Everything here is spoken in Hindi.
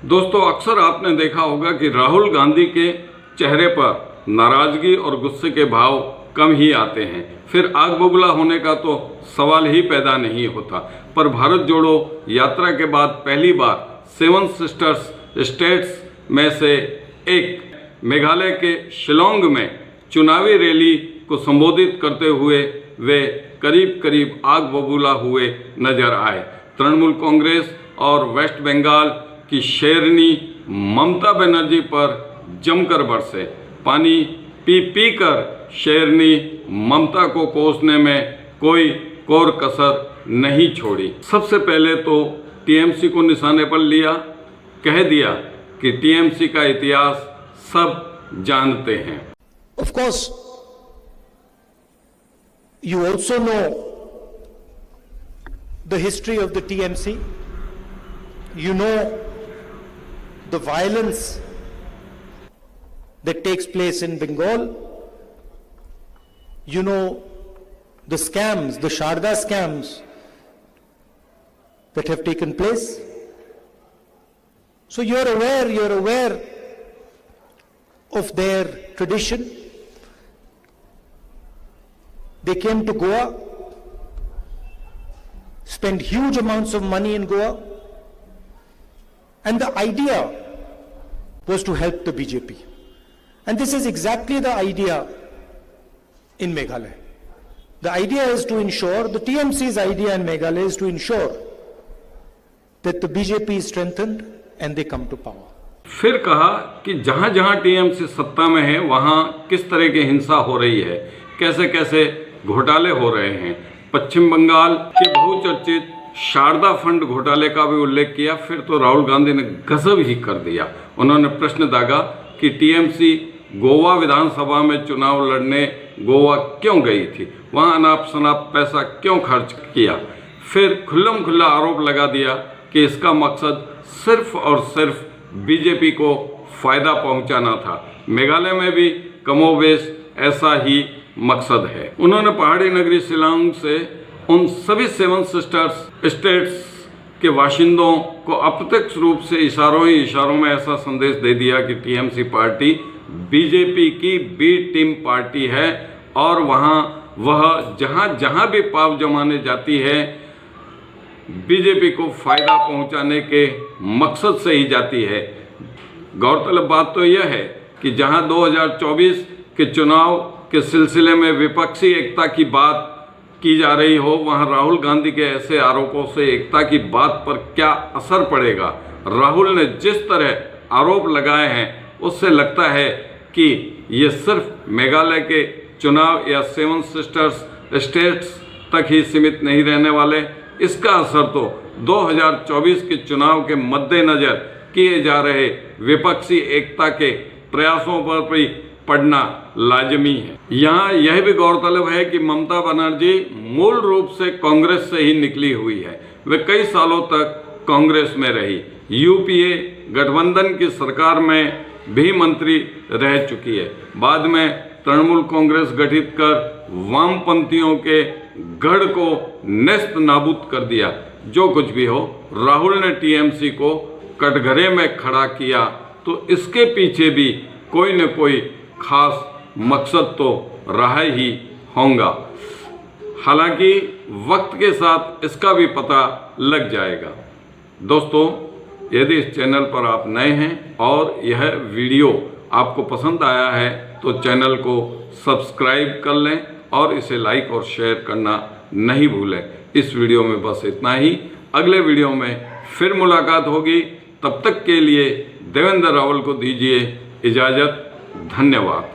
दोस्तों, अक्सर आपने देखा होगा कि राहुल गांधी के चेहरे पर नाराजगी और गुस्से के भाव कम ही आते हैं, फिर आग बबूला होने का तो सवाल ही पैदा नहीं होता। पर भारत जोड़ो यात्रा के बाद पहली बार 7 सिस्टर्स स्टेट्स में से एक मेघालय के शिलोंग में चुनावी रैली को संबोधित करते हुए वे करीब करीब आग बबूला हुए नजर आए। तृणमूल कांग्रेस और वेस्ट बंगाल की शेरनी ममता बनर्जी पर जमकर बरसे। पानी पी पी कर शेरनी ममता को कोसने में कोई कोर कसर नहीं छोड़ी। सबसे पहले तो टीएमसी को निशाने पर लिया, कह दिया कि टीएमसी का इतिहास सब जानते हैं। Of course, you also know the history of the TMC. You know the violence that takes place in Bengal. You know the scams, the Sharda scams that have taken place. So you're aware of their tradition. They came to Goa, spent huge amounts of money in Goa, and the idea was to help the BJP. And this is exactly the idea in Meghalaya. The idea is to ensure, the TMC's idea in Meghalaya is to ensure that the BJP is strengthened and they come to power. फिर कहा कि जहां जहां टीएमसी सत्ता में है वहां किस तरह की हिंसा हो रही है, कैसे कैसे घोटाले हो रहे हैं। पश्चिम बंगाल के बहुचर्चित शारदा फंड घोटाले का भी उल्लेख किया। फिर तो राहुल गांधी ने गजब ही कर दिया। उन्होंने प्रश्न दागा कि टीएमसी गोवा विधानसभा में चुनाव लड़ने गोवा क्यों गई थी, वहां अनाप शनाप पैसा क्यों खर्च किया। फिर खुल्लम खुल्ला आरोप लगा दिया कि इसका मकसद सिर्फ और सिर्फ बीजेपी को फायदा पहुंचाना था। मेघालय में भी कमोबेश ऐसा ही मकसद है। उन्होंने पहाड़ी नगरी शिलांग से उन सभी 7 सिस्टर्स स्टेट्स के बाशिंदों को अप्रत्यक्ष रूप से इशारों में ऐसा संदेश दे दिया कि टीएमसी पार्टी बीजेपी की बी टीम पार्टी है और वह जहां भी पाव जमाने जाती है बीजेपी को फायदा पहुंचाने के मकसद से ही जाती है। गौरतलब बात तो यह है कि जहां 2024 के चुनाव के सिलसिले में विपक्षी एकता की बात की जा रही हो, वहां राहुल गांधी के ऐसे आरोपों से एकता की बात पर क्या असर पड़ेगा। राहुल ने जिस तरह आरोप लगाए हैं उससे लगता है कि ये सिर्फ मेघालय के चुनाव या 7 सिस्टर्स स्टेट्स तक ही सीमित नहीं रहने वाले। इसका असर तो 2024 के चुनाव के मद्देनजर किए जा रहे विपक्षी एकता के प्रयासों पर भी पड़ना लाजमी है। यहाँ यह भी गौरतलब है कि ममता बनर्जी मूल रूप से कांग्रेस से ही निकली हुई है। वे कई सालों तक कांग्रेस में रही, यूपीए गठबंधन की सरकार में भी मंत्री रह चुकी है। बाद में तृणमूल कांग्रेस गठित कर वामपंथियों के गढ़ को नेस्त नाबूद कर दिया। जो कुछ भी हो, राहुल ने टीएमसी को कटघरे में खड़ा किया तो इसके पीछे भी कोई न कोई खास मकसद तो रहा ही होगा। हालांकि वक्त के साथ इसका भी पता लग जाएगा। दोस्तों, यदि इस चैनल पर आप नए हैं और यह वीडियो आपको पसंद आया है तो चैनल को सब्सक्राइब कर लें और इसे लाइक और शेयर करना नहीं भूलें। इस वीडियो में बस इतना ही। अगले वीडियो में फिर मुलाकात होगी। तब तक के लिए देवेंद्र रावल को दीजिए इजाज़त। धन्यवाद।